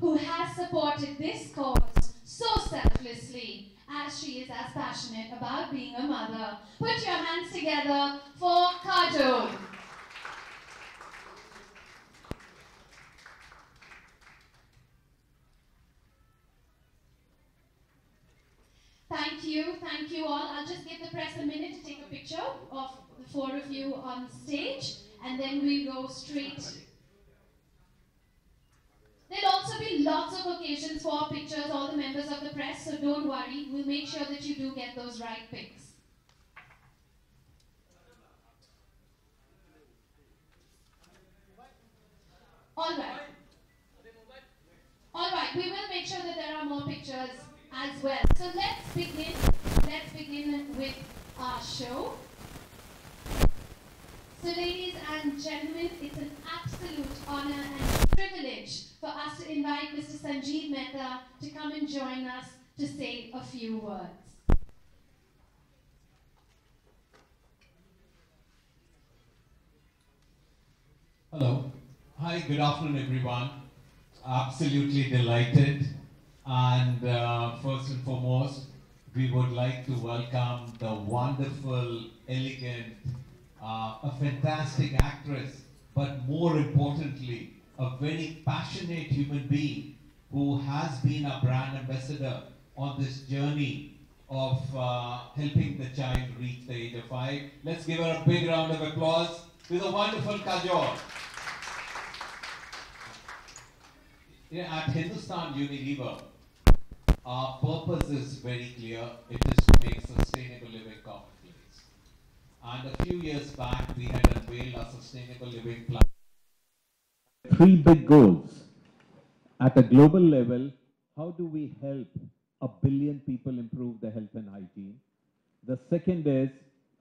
who has supported this cause so selflessly, as she is as passionate about being a mother. Put your hands together for Kajol. Thank you all. I'll just give the press a minute to take a picture of the four of you on stage, and then we go straight. There'll also be lots of occasions for pictures, all the members of the press, so don't worry. We'll make sure that you do get those right pics. All right. All right, we will make sure that there are more pictures as well. So let's begin. Let's begin with our show. So ladies and gentlemen, it's an absolute honor and privilege for us to invite Mr. Sanjeev Mehta to come and join us to say a few words. Hello. Hi, good afternoon everyone. Absolutely delighted. And first and foremost, we would like to welcome the wonderful, elegant, a fantastic actress, but more importantly, a very passionate human being who has been a brand ambassador on this journey of helping the child reach the age of 5. Let's give her a big round of applause to the wonderful Kajol. At Hindustan Unilever, our purpose is very clear. It is to make sustainable living commonplace. And a few years back, we had unveiled our sustainable living plan. 3 big goals. At a global level, how do we help 1 billion people improve their health and hygiene? The second is,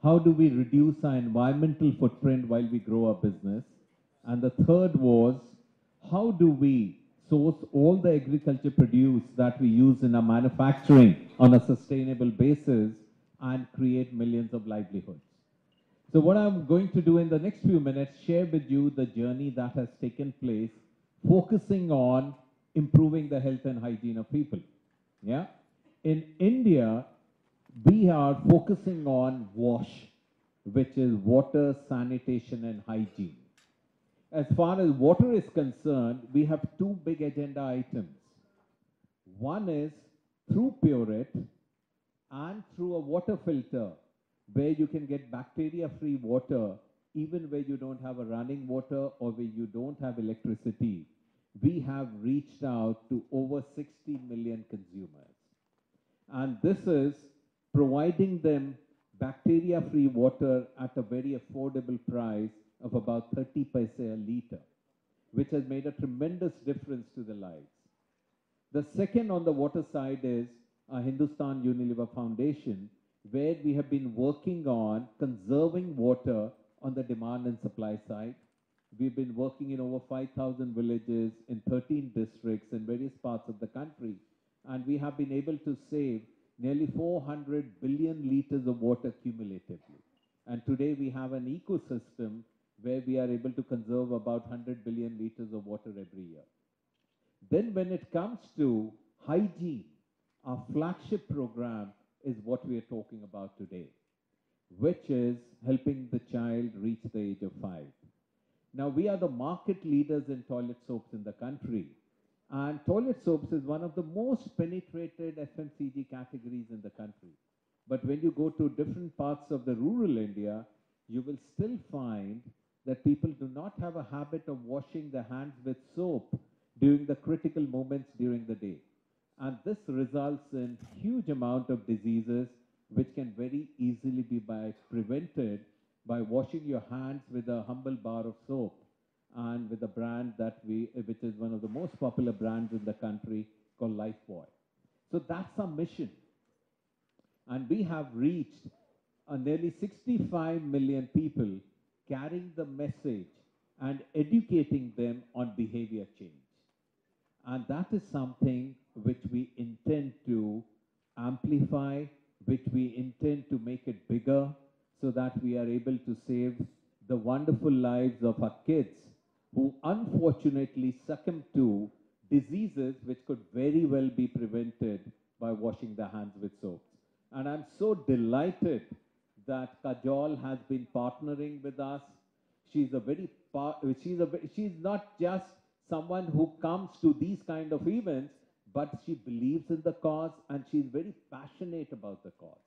how do we reduce our environmental footprint while we grow our business? And the third was, how do we source all the agriculture produce that we use in our manufacturing on a sustainable basis and create millions of livelihoods? So what I'm going to do in the next few minutes, share with you the journey that has taken place, focusing on improving the health and hygiene of people. Yeah? In India, we are focusing on WASH, which is water, sanitation and hygiene. As far as water is concerned, we have 2 big agenda items. One is through Pureit and through a water filter where you can get bacteria-free water even where you don't have a running water or where you don't have electricity. We have reached out to over 60 million consumers. And this is providing them bacteria-free water at a very affordable price of about 30 paise a litre, which has made a tremendous difference to the lives. The second on the water side is our Hindustan Unilever Foundation, where we have been working on conserving water on the demand and supply side. We've been working in over 5,000 villages in 13 districts in various parts of the country, and we have been able to save nearly 400 billion litres of water cumulatively. And today we have an ecosystem where we are able to conserve about 100 billion litres of water every year. Then when it comes to hygiene, our flagship program is what we are talking about today, which is helping the child reach the age of 5. Now, we are the market leaders in toilet soaps in the country. And toilet soaps is one of the most penetrated FMCG categories in the country. But when you go to different parts of the rural India, you will still find that people do not have a habit of washing their hands with soap during the critical moments during the day. And this results in huge amount of diseases which can very easily be prevented by washing your hands with a humble bar of soap and with a brand which is one of the most popular brands in the country called Lifebuoy. So that's our mission. And we have reached nearly 65 million people carrying the message and educating them on behavior change. And that is something which we intend to amplify, which we intend to make it bigger so that we are able to save the wonderful lives of our kids who unfortunately succumb to diseases which could very well be prevented by washing their hands with soaps. And I'm so delighted that Kajol has been partnering with us. She's a very she's not just someone who comes to these kind of events, but she believes in the cause and she's very passionate about the cause.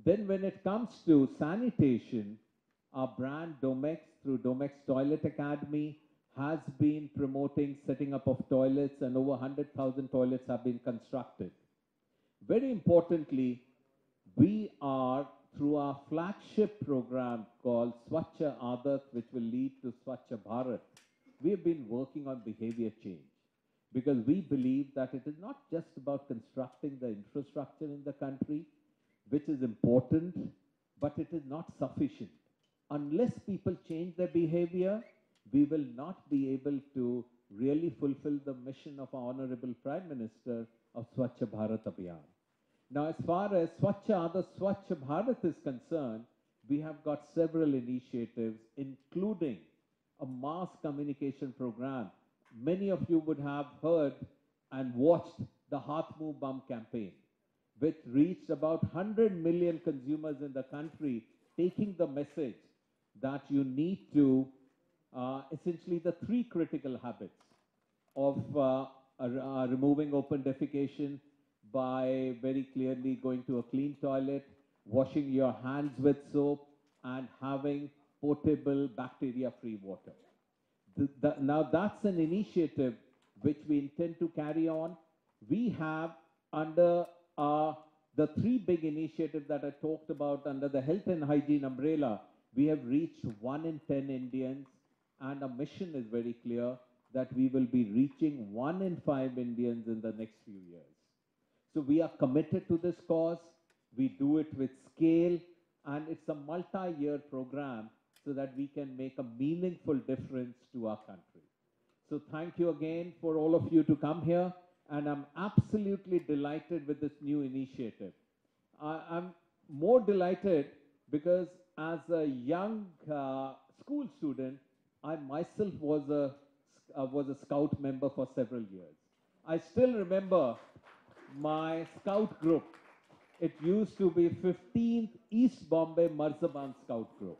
Then when it comes to sanitation, our brand Domex through Domex Toilet Academy has been promoting setting up of toilets, and over 100,000 toilets have been constructed. Very importantly, we are through our flagship program called Swachha Aadat, which will lead to Swachha Bharat. We have been working on behavior change because we believe that it is not just about constructing the infrastructure in the country, which is important, but it is not sufficient. Unless people change their behavior, we will not be able to really fulfill the mission of our Honorable Prime Minister of Swachha Bharat Abhiyan. Now, as far as Swachha Aadat, Swachha Bharat is concerned, we have got several initiatives, including a mass communication program. Many of you would have heard and watched the Haath Muh Bum campaign, which reached about 100 million consumers in the country, taking the message that you need to, essentially the three critical habits of removing open defecation by very clearly going to a clean toilet, washing your hands with soap, and having potable bacteria-free water. Now that's an initiative which we intend to carry on. We have under the three big initiatives that I talked about under the health and hygiene umbrella, we have reached 1 in 10 Indians, and our mission is very clear that we will be reaching 1 in 5 Indians in the next few years. So we are committed to this cause. We do it with scale, and it's a multi-year program so that we can make a meaningful difference to our country. So thank you again for all of you to come here, and I'm absolutely delighted with this new initiative. I'm more delighted because as a young school student, I myself was a scout member for several years. I still remember my scout group. It used to be 15th East Bombay Marzaband Scout Group.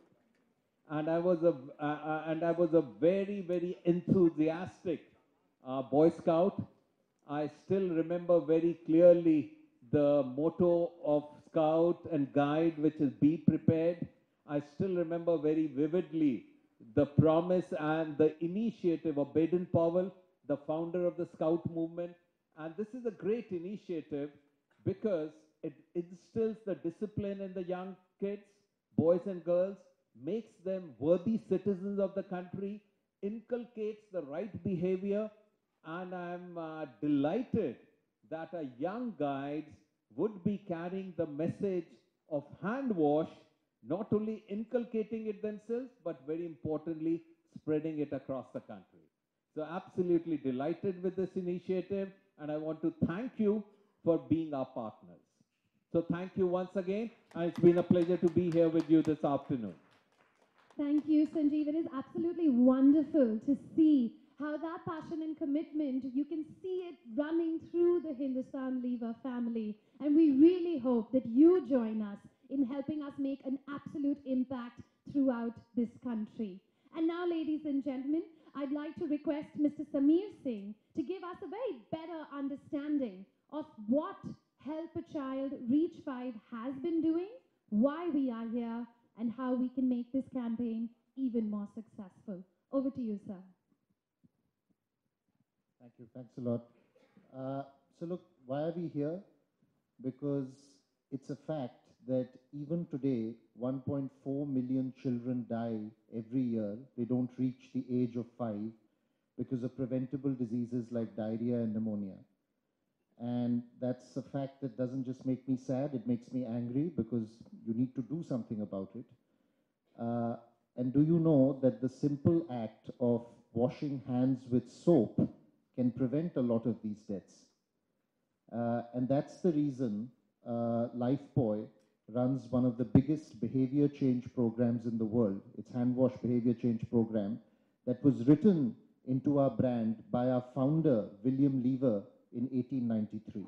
And I was a very, very enthusiastic Boy Scout. I still remember very clearly the motto of Scout and Guide, which is be prepared. I still remember very vividly the promise and the initiative of Baden Powell, the founder of the Scout movement. And this is a great initiative because it instills the discipline in the young kids, boys and girls, makes them worthy citizens of the country, inculcates the right behavior, and I'm delighted that our young guides would be carrying the message of hand wash, not only inculcating it themselves, but very importantly, spreading it across the country. So absolutely delighted with this initiative, and I want to thank you for being our partners. So thank you once again, and it's been a pleasure to be here with you this afternoon. Thank you, Sanjeev. It is absolutely wonderful to see how that passion and commitment, you can see it running through the Hindustan Lever family. And we really hope that you join us in helping us make an absolute impact throughout this country. And now, ladies and gentlemen, I'd like to request Mr. Samir Singh to give us a very better understanding of what Help a Child Reach 5 has been doing, why we are here, and how we can make this campaign even more successful. Over to you, sir. Thank you. Thanks a lot. So look, why are we here? Because it's a fact that even today, 1.4 million children die every year. They don't reach the age of 5 because of preventable diseases like diarrhea and pneumonia. And that's a fact that doesn't just make me sad, it makes me angry because you need to do something about it. And do you know that the simple act of washing hands with soap can prevent a lot of these deaths? And that's the reason Lifebuoy runs one of the biggest behavior change programs in the world. It's Hand Wash Behavior Change Program that was written into our brand by our founder, William Lever, in 1893.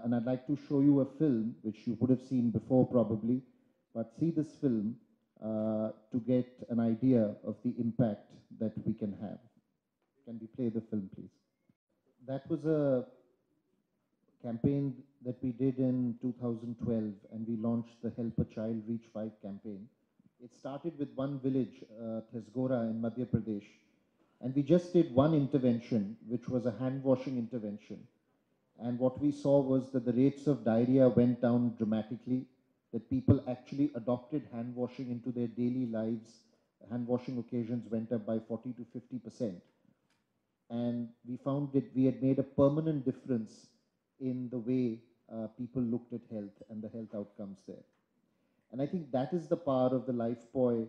And I'd like to show you a film, which you would have seen before probably, but see this film to get an idea of the impact that we can have. Can we play the film, please? That was a campaign that we did in 2012, and we launched the Help a Child Reach 5 campaign. It started with one village, Thesgora in Madhya Pradesh, and we just did one intervention, which was a hand washing intervention. And what we saw was that the rates of diarrhea went down dramatically, that people actually adopted hand washing into their daily lives. Hand washing occasions went up by 40 to 50%. And we found that we had made a permanent difference in the way people looked at health and the health outcomes there. And I think that is the power of the Lifebuoy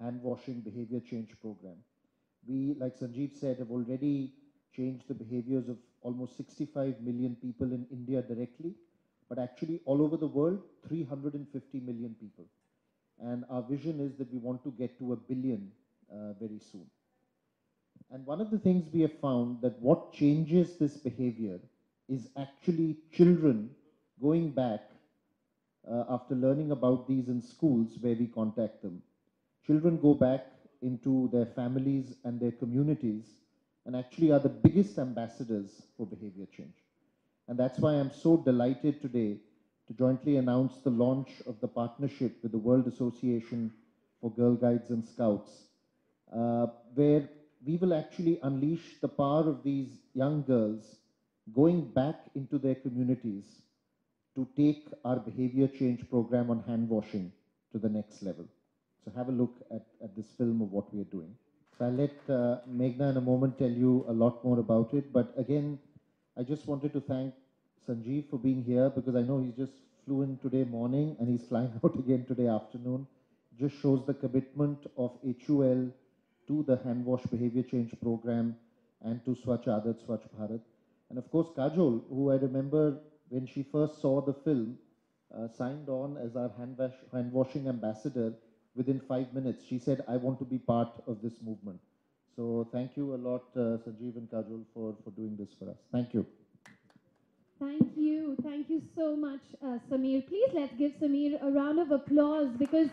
hand washing behavior change program. We, like Sanjeev said, have already changed the behaviors of almost 65 million people in India directly, but actually all over the world, 350 million people. And our vision is that we want to get to 1 billion very soon. And one of the things we have found that what changes this behavior is actually children going back after learning about these in schools where we contact them. Children go back into their families and their communities and actually are the biggest ambassadors for behavior change. And that's why I'm so delighted today to jointly announce the launch of the partnership with the World Association for Girl Guides and Scouts, where we will actually unleash the power of these young girls going back into their communities to take our behavior change program on hand washing to the next level. So have a look at this film of what we are doing. So I'll let Meghna in a moment tell you a lot more about it. But again, I just wanted to thank Sanjeev for being here, because I know he just flew in today morning and he's flying out again today afternoon. Just shows the commitment of HUL to the hand wash behavior change program and to Swachh Aadat, Swachh Bharat. And of course, Kajol, who I remember when she first saw the film, signed on as our hand washing ambassador within 5 minutes. She said, I want to be part of this movement. So thank you a lot, Sanjeev and Kajol, for doing this for us. Thank you. Thank you. Thank you so much, Samir. Please let's give Samir a round of applause, because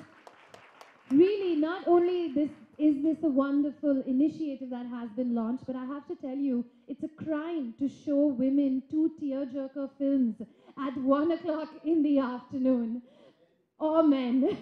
really not only is this a wonderful initiative that has been launched, but I have to tell you, it's a crime to show women 2 tearjerker films at 1 o'clock in the afternoon. Or men.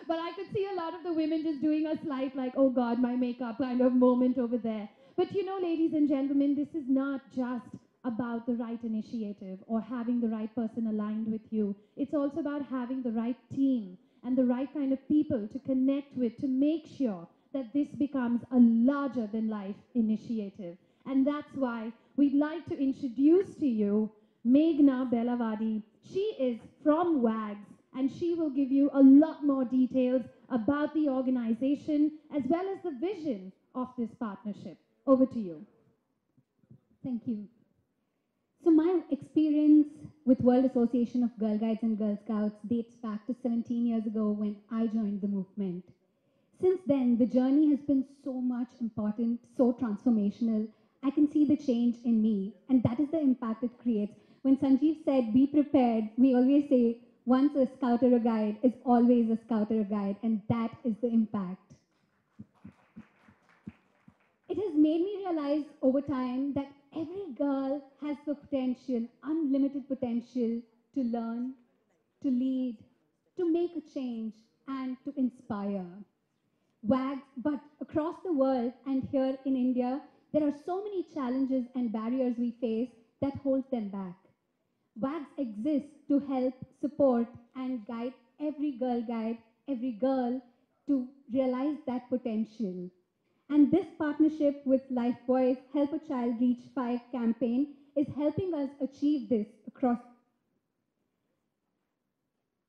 But I could see a lot of the women just doing a slight like, oh God, my makeup kind of moment over there. But you know, ladies and gentlemen, this is not just about the right initiative or having the right person aligned with you. It's also about having the right team and the right kind of people to connect with to make sure that this becomes a larger than life initiative. And that's why we'd like to introduce to you Meghna Belawadi. She is from WAGS, and she will give you a lot more details about the organization as well as the vision of this partnership. Over to you. Thank you. So my experience with World Association of Girl Guides and Girl Scouts dates back to 17 years ago when I joined the movement. Since then, the journey has been so much important, so transformational. I can see the change in me, and that is the impact it creates. When Sanjeev said, be prepared, we always say, once a scout or a guide is always a scout or a guide, and that is the impact. It has made me realize over time that every girl has the potential, unlimited potential, to learn, to lead, to make a change, and to inspire. WAGS, but across the world and here in India, there are so many challenges and barriers we face that hold them back. WAGS exists to help, support, and guide every guide, every girl to realize that potential. And this partnership with Lifebuoy's Help a Child Reach 5 campaign is helping us achieve this across.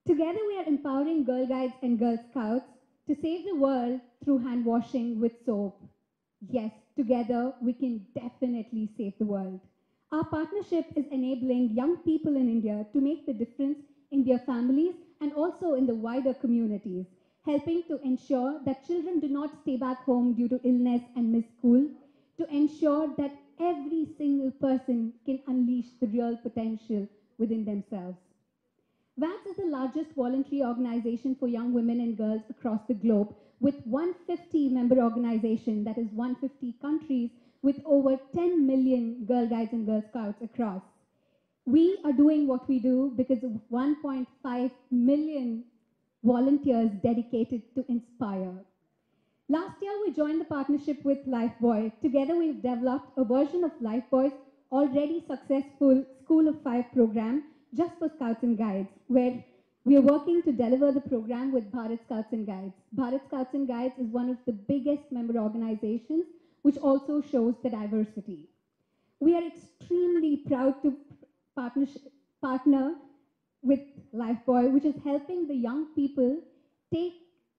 Together we are empowering Girl Guides and Girl Scouts to save the world through hand washing with soap. Yes, together we can definitely save the world. Our partnership is enabling young people in India to make the difference in their families and also in the wider communities. helping to ensure that children do not stay back home due to illness and miss school, to ensure that every single person can unleash the real potential within themselves. VAX is the largest voluntary organization for young women and girls across the globe, with 150 member organization, that is 150 countries, with over 10 million Girl Guides and Girl Scouts across. We are doing what we do because of 1.5 million volunteers dedicated to inspire. Last year, we joined the partnership with Lifebuoy. Together, we've developed a version of Lifebuoy's already successful School of Five program just for Scouts and Guides, where we are working to deliver the program with Bharat Scouts and Guides. Bharat Scouts and Guides is one of the biggest member organizations, which also shows the diversity. We are extremely proud to partner with Lifebuoy, which is helping the young people take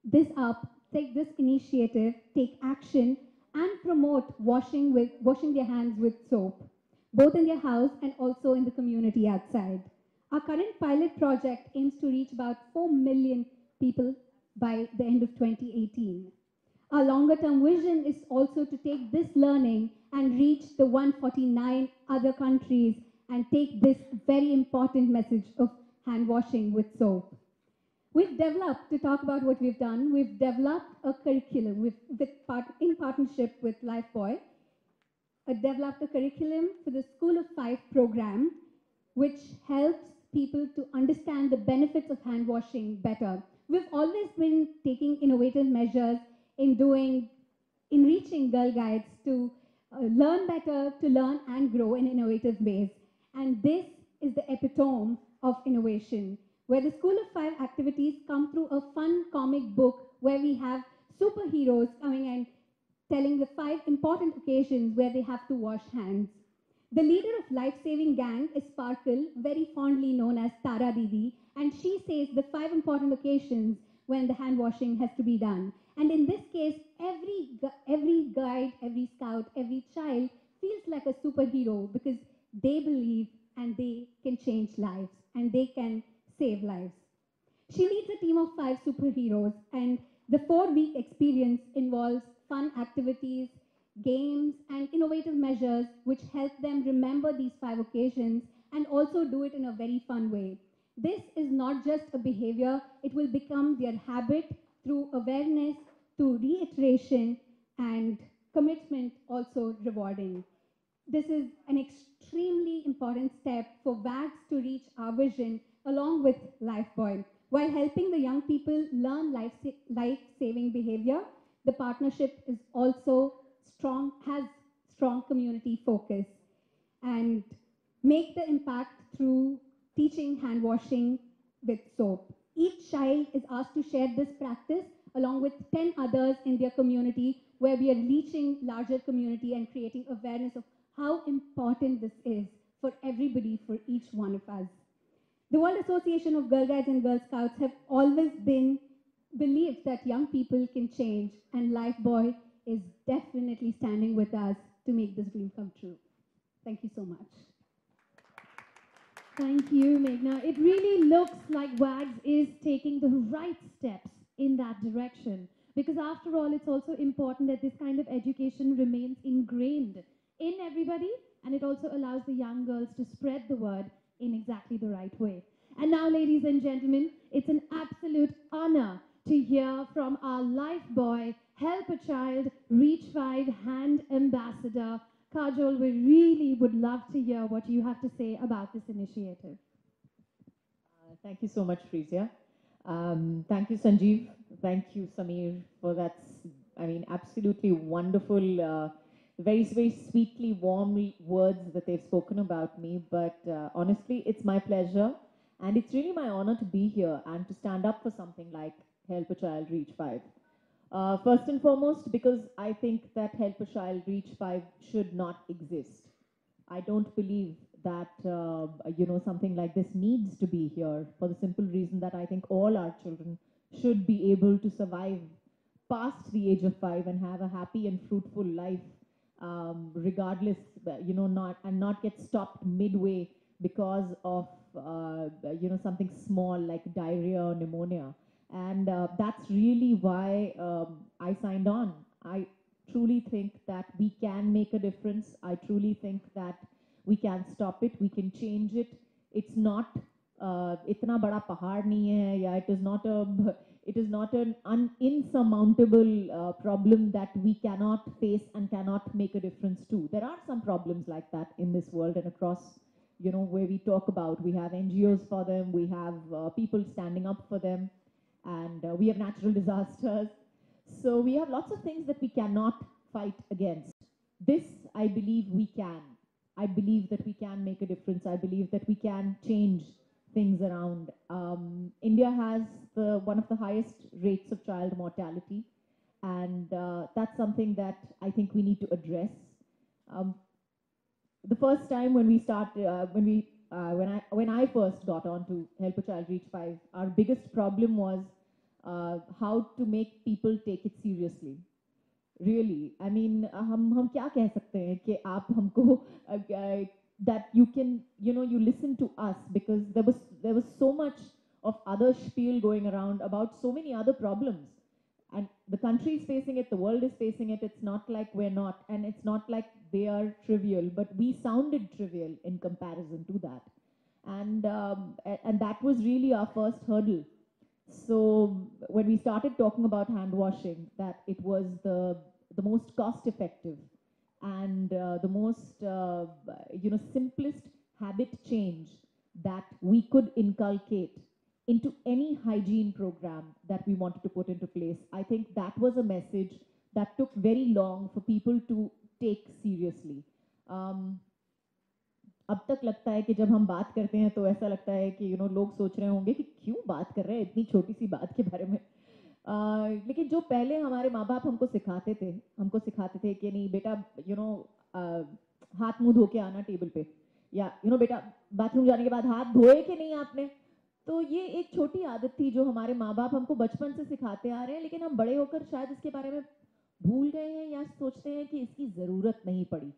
this up, take this initiative, take action, and promote washing their hands with soap, both in their house and also in the community outside. Our current pilot project aims to reach about 4 million people by the end of 2018. Our longer term vision is also to take this learning and reach the 149 other countries and take this very important message of hand washing with soap. We've developed, to talk about what we've done, we've developed a curriculum in partnership with Lifebuoy, developed a curriculum for the School of Five program, which helps people to understand the benefits of hand washing better. We've always been taking innovative measures in reaching Girl Guides to learn better, to learn and grow in innovative ways. And this is the epitome of innovation, where the School of Five activities come through a fun comic book where we have superheroes coming and telling the 5 important occasions where they have to wash hands. The leader of Life Saving Gang is Sparkle, very fondly known as Tara Didi, and she says the 5 important occasions when the hand washing has to be done. And in this case, every guide, every scout, every child feels like a superhero because they believe and they can change lives and they can save lives. She leads a team of 5 superheroes, and the 4-week experience involves fun activities, games, and innovative measures which help them remember these 5 occasions and also do it in a very fun way. This is not just a behavior, it will become their habit through awareness, through reiteration, and commitment also rewarding. This is an extremely important step for WAGS to reach our vision along with Lifebuoy. While helping the young people learn life-saving behavior, the partnership is also has strong community focus and make the impact through teaching hand washing with soap. Each child is asked to share this practice along with 10 others in their community, where we are reaching larger community and creating awareness of how important this is for everybody, for each one of us. The World Association of Girl Guides and Girl Scouts have always believed that young people can change, and Lifebuoy is definitely standing with us to make this dream come true. Thank you so much. Thank you, Meghna. It really looks like WAGS is taking the right steps in that direction, because after all, it's also important that this kind of education remains ingrained in everybody, and it also allows the young girls to spread the word in exactly the right way. And now, ladies and gentlemen, it's an absolute honor to hear from our Lifebuoy Help a Child Reach 5 Hand Ambassador. Kajol, we really would love to hear what you have to say about this initiative. Thank you so much, Freesia. Thank you, Sanjeev. Thank you, Samir, for that, absolutely wonderful, very, very sweetly warm words that they've spoken about me. But honestly, it's my pleasure. And it's really my honor to be here and to stand up for something like Help a Child Reach 5. First and foremost, because I think that Help a Child Reach 5 should not exist. I don't believe that, something like this needs to be here, for the simple reason that I think all our children should be able to survive past the age of 5 and have a happy and fruitful life, regardless, not get stopped midway because of, something small like diarrhea or pneumonia. And that's really why I signed on. I truly think that we can make a difference. I truly think that we can stop it, we can change it. It's not itna bada pahad nahi hai, ya it is not an insurmountable problem that we cannot face and cannot make a difference to. There are some problems like that in this world and across, where we talk about. We have NGOs for them, we have people standing up for them, and we have natural disasters. So we have lots of things that we cannot fight against. This, I believe we can. I believe that we can make a difference. I believe that we can change things around. India has one of the highest rates of child mortality, and that's something that I think we need to address. The first time when we started, when I first got on to Help a Child Reach 5, our biggest problem was how to make people take it seriously. Really, I mean, हम क्या कह सकते हैं कि आप हमको that you can, you listen to us, because there was so much of other spiel going around about so many other problems. And the country is facing it, the world is facing it. It's not like we're not, and it's not like they are trivial, but we sounded trivial in comparison to that. And that was really our first hurdle. So when we started talking about hand washing, that it was the most cost effective and the most simplest habit change that we could inculcate into any hygiene program that we wanted to put into place. I think that was a message that took very long for people to take seriously. अब तक लगता है कि जब हम बात करते हैं तो ऐसा लगता है कि लोग सोच रहे होंगे कि क्यों बात कर रहे हैं इतनी छोटी सी बात के बारे में. लेकिन जो पहले हमारे माँ बाप हमको सिखाते थे कि नहीं बेटा हाथ मुंह धो के आना टेबल पे, या बेटा बाथरूम जाने के बाद हाथ धोए कि नहीं आपने. तो ये एक छोटी आदत थी जो हमारे माँ बाप हमको बचपन से सिखाते आ रहे हैं, लेकिन हम बड़े होकर शायद इसके बारे में भूल गए हैं या सोचते हैं कि इसकी ज़रूरत नहीं पड़ी.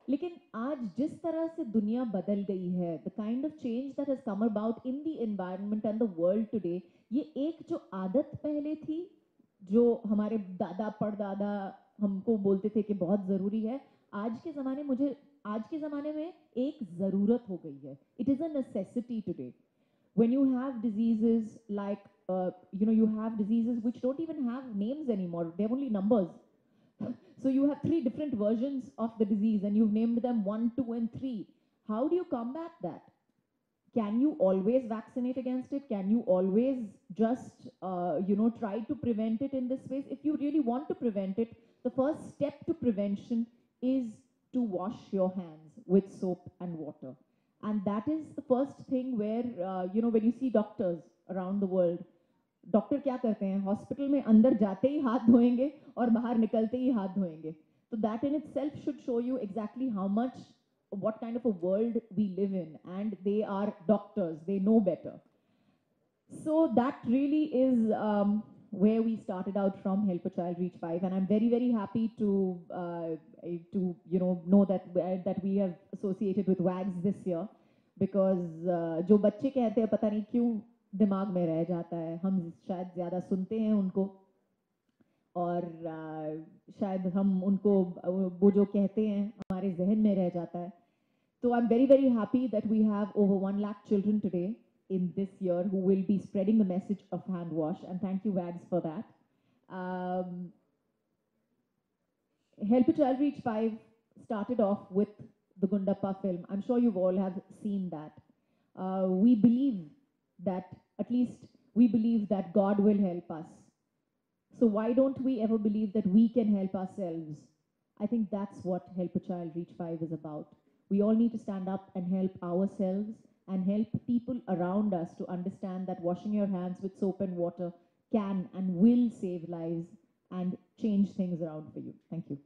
लेकिन आज जिस तरह से दुनिया बदल गई है, the kind of change that has come about in the environment and the world today, ये एक जो आदत पहले थी जो हमारे दादा परदादा हमको बोलते थे कि बहुत ज़रूरी है, आज के ज़माने में एक ज़रूरत हो गई है. It is a necessity today. When you have diseases like, you have diseases which don't even have names anymore, they're only numbers. So you have 3 different versions of the disease and you've named them 1, 2, and 3. How do you combat that? Can you always vaccinate against it? Can you always just, try to prevent it in this way? If you really want to prevent it, the first step to prevention is to wash your hands with soap and water. And that is the first thing where, when you see doctors around the world, doctor क्या करते हैं, hospital में अंदर जाते ही हाथ धोएंगे और बाहर निकलते ही हाथ धोएंगे. तो that in itself should show you exactly how much, what kind of a world we live in, and they are doctors, they know better. So that really is where we started out from Help a Child Reach 5, and I'm very, very happy to know that we have associated with WAGS this year, because जो बच्चे कहते हैं पता नहीं क्यों दिमाग में रह जाता है, हम शायद ज़्यादा सुनते हैं उनको, और शायद हम उनको वो जो कहते हैं हमारे जहन में रह जाता है. So I'm very, very happy that we have over 1 lakh children today in this year who will be spreading the message of hand wash, and thank you WAGS for that. Help a Child Reach 5 started off with the Gundappa film. I'm sure you all have seen that. We believe that, at least we believe that God will help us. So why don't we ever believe that we can help ourselves? I think that's what Help a Child Reach 5 is about. We all need to stand up and help ourselves and help people around us to understand that washing your hands with soap and water can and will save lives and change things around for you. Thank you.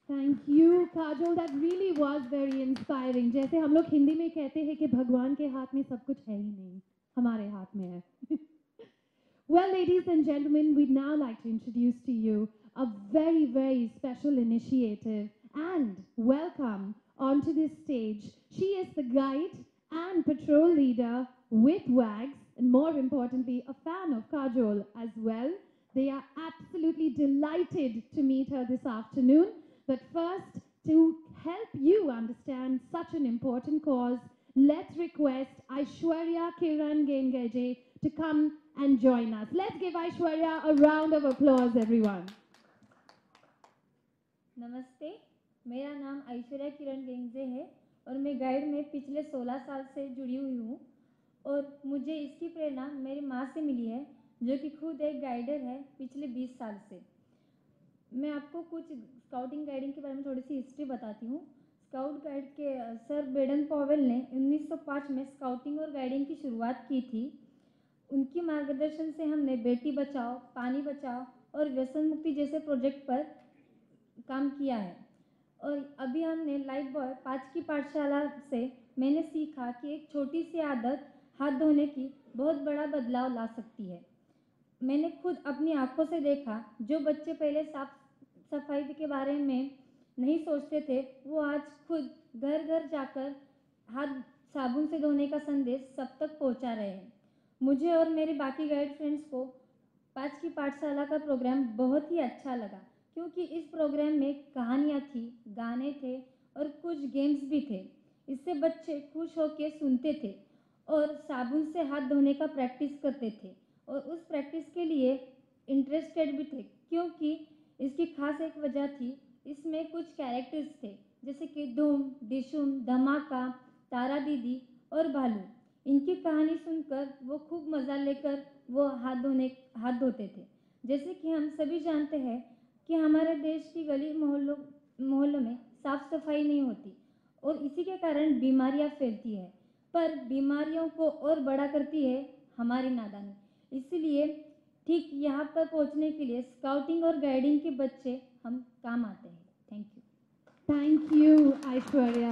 Thank you, Kajol. That really was very inspiring. जैसे हम लोग हिंदी में कहते हैं कि भगवान के हाथ में सब कुछ है ही नहीं, हमारे हाथ में है. Well, ladies and gentlemen, we'd now like to introduce to you a very, very special initiative and welcome onto this stage. She is the guide and patrol leader with WAGS, and more importantly, a fan of Kajol as well. They are absolutely delighted to meet her this afternoon. But first, to help you understand such an important cause, let's request Aishwarya Kiran Gengeje to come and join us. Let's give Aishwarya a round of applause, everyone. नमस्ते, मेरा नाम ऐश्वर्या किरण गेंगजे है और मैं guide में पिछले 16 साल से जुड़ी हुई हूँ और मुझे इसकी प्रेरणा मेरी माँ से मिली है जो कि खुद एक गाइडर है पिछले 20 साल से। मैं आपको कुछ स्काउटिंग गाइडिंग के बारे में थोड़ी सी हिस्ट्री बताती हूँ। स्काउट गाइड के सर बेडन पॉवेल ने 1905 में स्काउटिंग और गाइडिंग की शुरुआत की थी। उनकी मार्गदर्शन से हमने बेटी बचाओ, पानी बचाओ और व्यसन मुक्ति जैसे प्रोजेक्ट पर काम किया है। और अभी हमने लाइफ बॉय 5 की पाठशाला से मैंने सीखा कि एक छोटी सी आदत हाथ धोने की बहुत बड़ा बदलाव ला सकती है। मैंने खुद अपनी आंखों से देखा, जो बच्चे पहले साफ सफाई के बारे में नहीं सोचते थे, वो आज खुद घर घर जाकर हाथ साबुन से धोने का संदेश सब तक पहुंचा रहे हैं। मुझे और मेरे बाकी गाइड फ्रेंड्स को 5 की पाठशाला का प्रोग्राम बहुत ही अच्छा लगा, क्योंकि इस प्रोग्राम में कहानियाँ थी, गाने थे और कुछ गेम्स भी थे। इससे बच्चे खुश होकर सुनते थे और साबुन से हाथ धोने का प्रैक्टिस करते थे और उस प्रैक्टिस के लिए इंटरेस्टेड भी थे, क्योंकि इसकी खास एक वजह थी, इसमें कुछ कैरेक्टर्स थे जैसे कि धूम, डिशुम, धमाका, तारा दीदी और भालू। इनकी कहानी सुनकर वो खूब मज़ा लेकर वो हाथ धोते थे। जैसे कि हम सभी जानते हैं कि हमारे देश की गली मोहल्लों में साफ सफाई नहीं होती और इसी के कारण बीमारियां फैलती है, पर बीमारियों को और बड़ा करती है हमारी नादानी। इसलिए ठीक यहाँ पर पहुँचने के लिए स्काउटिंग और गाइडिंग के बच्चे हम काम आते हैं। Thank you. Thank you, Aishwarya.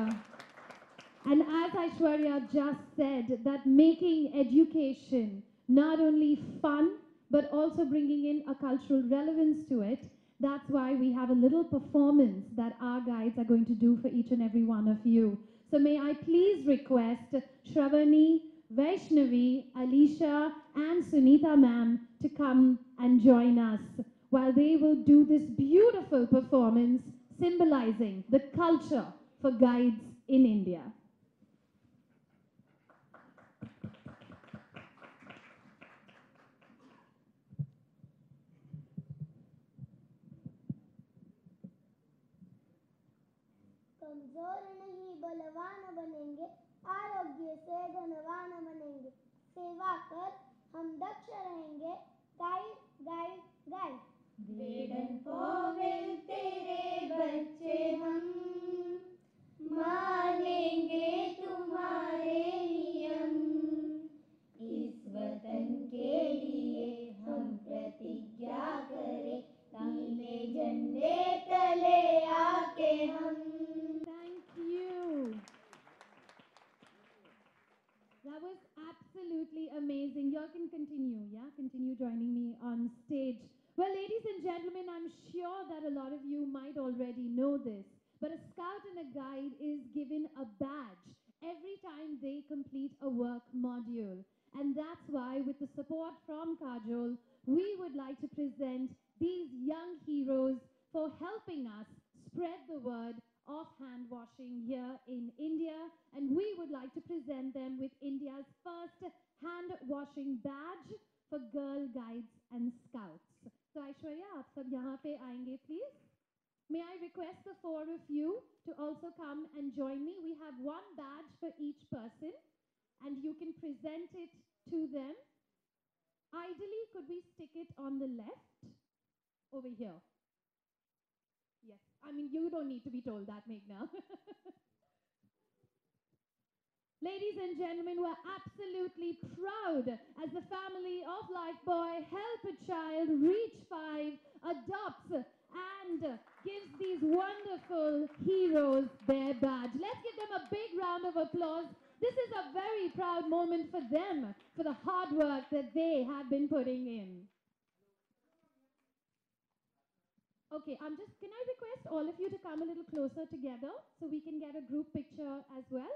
And as Aishwarya just said, that making education not only fun, but also bringing in a cultural relevance to it, that's why we have a little performance that our guides are going to do for each and every one of you. So may I please request Shravani, Vaishnavi, Alicia, and Sunita ma'am to come and join us while they will do this beautiful performance symbolizing the culture for guides in India. कमजोर नहीं बलवान बनेंगे, आरोग्य से धनवान बनेंगे, सेवा कर हम दक्ष रहेंगे, guide guide guide. Baden Powell तेरे बच्चे हम, मानेंगे तुम्हारे नियम, इस वतन के लिए हम प्रतिज्ञा करें, नीले झंडे तले आके हम। Thank you. That was absolutely amazing. You all can continue, yeah? Continue joining me on stage. Well, ladies and gentlemen, I'm sure that a lot of you might already know this, but a scout and a guide is given a badge every time they complete a work module. And that's why, with the support from Kajol, we would like to present these young heroes for helping us spread the word of hand washing here in India. And we would like to present them with India's first hand washing badge for girl guides and scouts. So Aishwarya, aap sab yahan pe aayenge, please. May I request the four of you to also come and join me. We have one badge for each person and you can present it to them. Ideally, could we stick it on the left over here? Yes, I mean, you don't need to be told that, Meghna. Ladies and gentlemen, we're absolutely proud as the family of Lifebuoy help a child reach 5, adopts and gives these wonderful heroes their badge. Let's give them a big round of applause. This is a very proud moment for them, for the hard work that they have been putting in. Okay, can I request all of you to come a little closer together so we can get a group picture as well?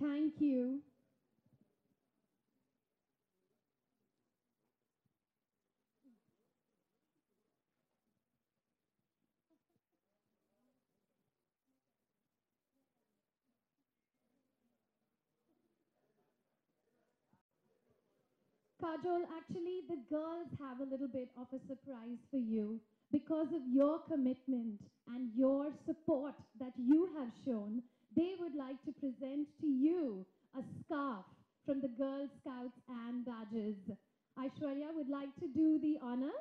Thank you. Kajol, actually, the girls have a little bit of a surprise for you because of your commitment and your support that you have shown. They would like to present to you a scarf from the Girl Scouts and Badges. Aishwarya would like to do the honor.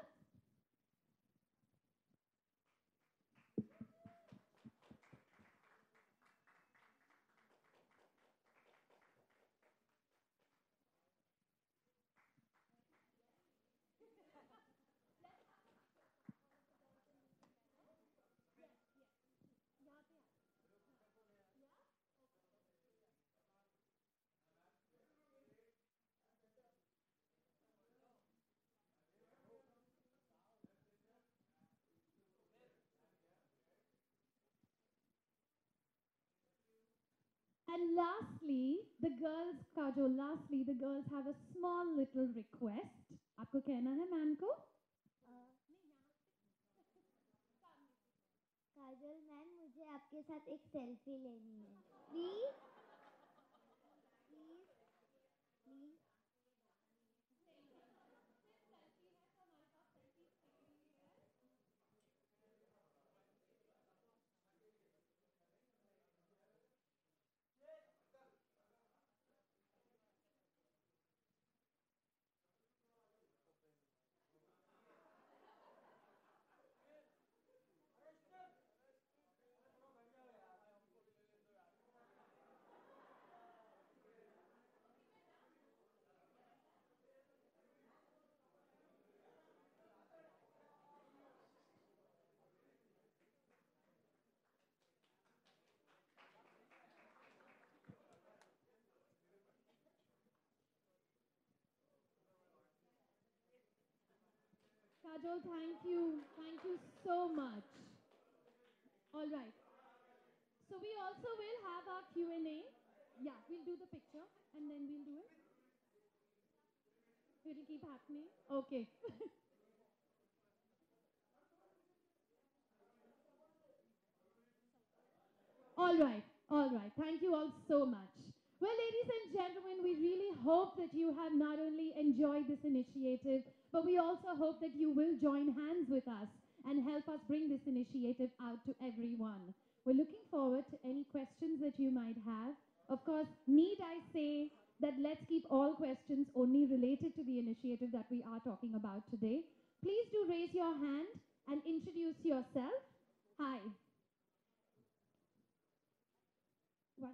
And lastly, the girls, Kajol, lastly, the girls have a small little request. आपको कहना है ma'am को? काजल ma'am, मुझे आपके साथ एक selfie लेनी है, please please please. Kajol, thank you. Thank you so much. All right. So we also will have our Q&A. Yeah, we'll do the picture and then we'll do it. It'll keep happening. Okay. All right, all right. Thank you all so much. Well, ladies and gentlemen, we really hope that you have not only enjoyed this initiative, but we also hope that you will join hands with us and help us bring this initiative out to everyone. We're looking forward to any questions that you might have. Of course, need I say that let's keep all questions only related to the initiative that we are talking about today. Please do raise your hand and introduce yourself. Hi. One.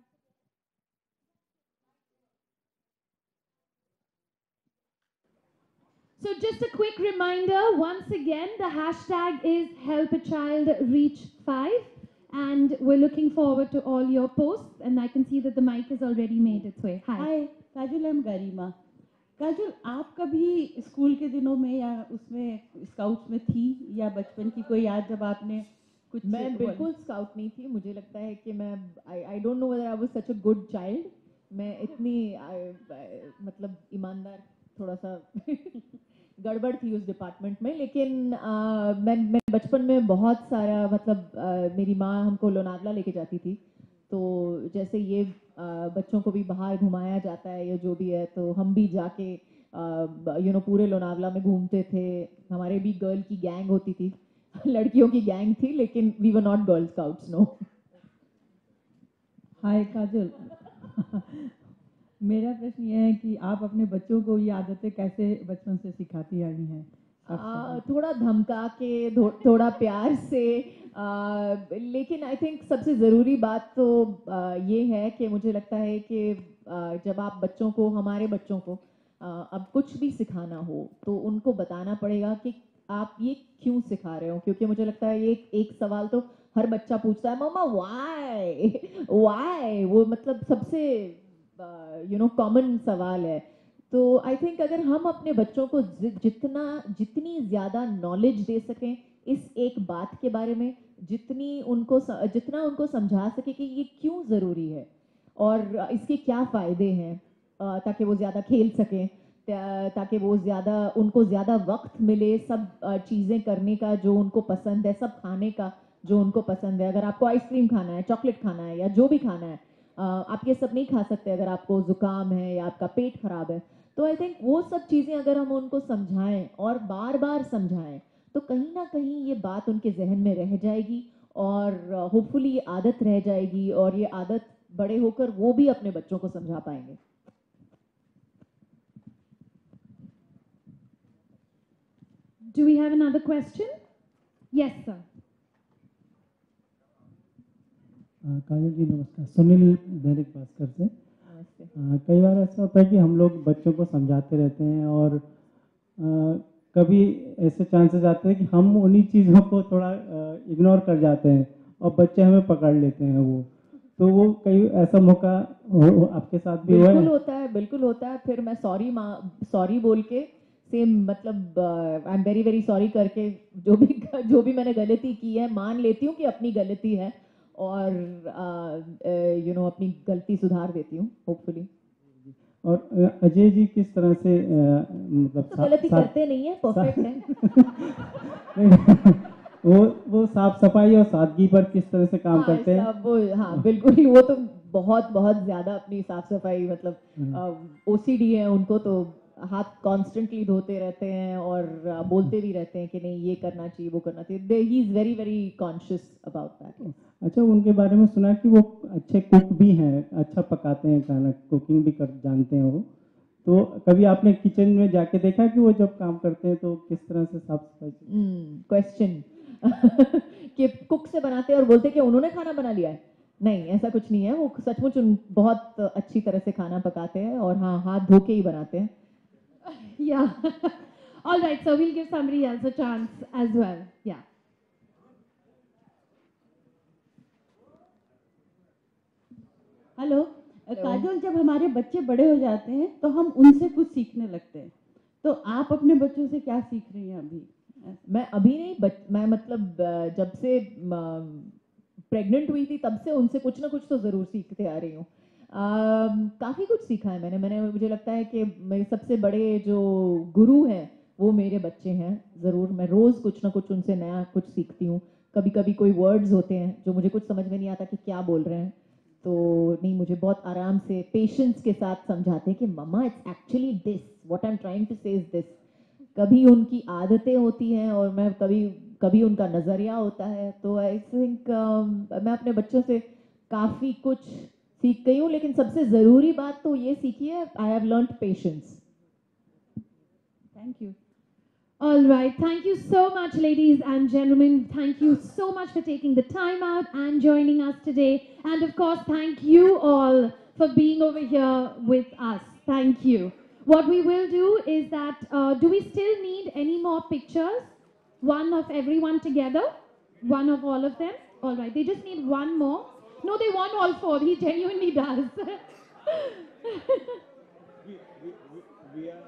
So just a quick reminder, once again, the hashtag is Help a Child Reach 5. And we're looking forward to all your posts. And I can see that the mic has already made its way. Hi. Hi Kajal, I'm गरिमा। काजल, आप कभी school के दिनों में या उसमें scouts में थी, या बचपन की कोई याद जब आपने कुछ? मैं बिल्कुल स्काउट नहीं थी। मुझे लगता है कि मैं I don't know whether I was such a good child. मैं इतनी मतलब ईमानदार, थोड़ा सा गड़बड़ थी उस डिपार्टमेंट में। लेकिन मैं बचपन में बहुत सारा मतलब मेरी माँ हमको लोनावला लेके जाती थी, तो जैसे ये बच्चों को भी बाहर घुमाया जाता है या जो भी है, तो हम भी जाके पूरे लोनावला में घूमते थे। हमारे भी गर्ल की गैंग होती थी, लड़कियों की गैंग थी, लेकिन we were not girl scouts, no. Hi Kajal, मेरा प्रश्न ये है कि आप अपने बच्चों को ये आदतें कैसे बचपन से सिखाती आई हैं? थोड़ा धमका के, थोड़ा प्यार से, लेकिन आई थिंक सबसे ज़रूरी बात तो ये है कि मुझे लगता है कि जब आप बच्चों को, हमारे बच्चों को अब कुछ भी सिखाना हो तो उनको बताना पड़ेगा कि आप ये क्यों सिखा रहे हो। क्योंकि मुझे लगता है ये एक सवाल तो हर बच्चा पूछता है, मम्मा वाई, वो मतलब सबसे कॉमन सवाल है। तो आई थिंक अगर हम अपने बच्चों को जितनी ज़्यादा नॉलेज दे सकें इस एक बात के बारे में, जितना उनको समझा सके कि ये क्यों ज़रूरी है, और इसके क्या फ़ायदे हैं, ताकि वो ज़्यादा खेल सकें, ताकि वो उनको ज़्यादा वक्त मिले सब चीज़ें करने का जो उनको पसंद है, सब खाने का जो उनको पसंद है। अगर आपको आइसक्रीम खाना है, चॉकलेट खाना है या जो भी खाना है, आप ये सब नहीं खा सकते अगर आपको ज़ुकाम है या आपका पेट खराब है। तो आई थिंक वो सब चीज़ें अगर हम उनको समझाएं और बार बार समझाएं तो कहीं ना कहीं ये बात उनके जहन में रह जाएगी और होपफुली ये आदत रह जाएगी और ये आदत बड़े होकर वो भी अपने बच्चों को समझा पाएंगे। Do we have another question? Yes, sir. काजल जी नमस्कार, सुनील दैनिक भास्कर से। नमस्ते। कई बार ऐसा होता है कि हम लोग बच्चों को समझाते रहते हैं और कभी ऐसे चांसेस आते हैं कि हम उन्हीं चीज़ों को थोड़ा इग्नोर कर जाते हैं और बच्चे हमें पकड़ लेते हैं तो वो कई ऐसा मौका आपके साथ भी हुआ है? बिल्कुल होता है। फिर मैं सॉरी बोल के सेम मतलब I am very very sorry करके जो भी मैंने गलती की है मान लेती हूँ कि अपनी गलती है और अपनी गलती सुधार देती हूँ होपफुली। और अजय जी किस तरह से मतलब तो गलती करते नहीं है, परफेक्ट है। वो साफ सफाई और सादगी पर किस तरह से काम करते हैं? हाँ बिल्कुल, वो तो बहुत बहुत ज्यादा अपनी साफ सफाई मतलब ओसीडी है उनको, तो हाथ कॉन्स्टेंटली धोते रहते हैं और बोलते भी रहते हैं कि नहीं ये करना चाहिए वो करना चाहिए। He is very very conscious about that. अच्छा, उनके बारे में सुना कि वो अच्छे कुक भी हैं, अच्छा पकाते हैं खाना, कुकिंग भी कर जानते हैं वो। तो कभी आपने किचन में जाके देखा कि वो जब काम करते हैं तो किस तरह से साफ सफाई? क्वेश्चन कि कुक से बनाते हैं और बोलते हैं कि उन्होंने खाना बना लिया है। नहीं, ऐसा कुछ नहीं है। वो सचमुच बहुत अच्छी तरह से खाना पकाते हैं और हाँ, हाथ धो के ही बनाते हैं। Yeah. All right, so we'll give somebody else a chance as well. Yeah. Hello Kajal, जब हमारे बच्चे बड़े हो जाते हैं तो हम उनसे कुछ सीखने लगते हैं, तो आप अपने बच्चों से क्या सीख रही हैं अभी? मैं अभी नहीं, मैं मतलब जब से प्रेग्नेंट हुई थी तब से उनसे कुछ ना कुछ तो ज़रूर सीखते आ रही हूँ। काफ़ी कुछ सीखा है मैंने मुझे लगता है कि मेरे सबसे बड़े जो गुरु हैं वो मेरे बच्चे हैं। ज़रूर मैं रोज़ कुछ ना कुछ उनसे नया कुछ सीखती हूँ। कभी कभी कोई वर्ड्स होते हैं जो मुझे कुछ समझ में नहीं आता कि क्या बोल रहे हैं, तो नहीं, मुझे बहुत आराम से पेशेंस के साथ समझाते हैं कि mama it's actually this, what I am trying to say is this. कभी उनकी आदतें होती हैं और मैं कभी उनका नज़रिया होता है। तो आई थिंक मैं अपने बच्चों से काफ़ी कुछ सीख गई हूँ, लेकिन सबसे ज़रूरी बात तो ये सीखी है, I have learned patience. Thank you. All right. Thank you so much, ladies and gentlemen. Thank you so much for taking the time out and joining us today. And of course, thank you all for being over here with us. Thank you. What we will do is that, do we still need any more pictures? One of everyone together? One of all of them? All right. They just need one more. No, they want all four. He genuinely does. We are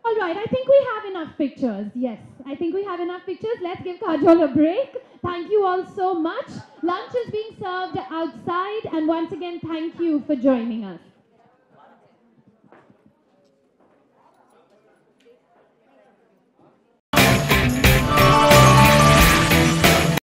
All right, I think we have enough pictures. Yes, I think we have enough pictures. Let's give Kajol a break. Thank you all so much. Lunch is being served outside, and once again, thank you for joining us.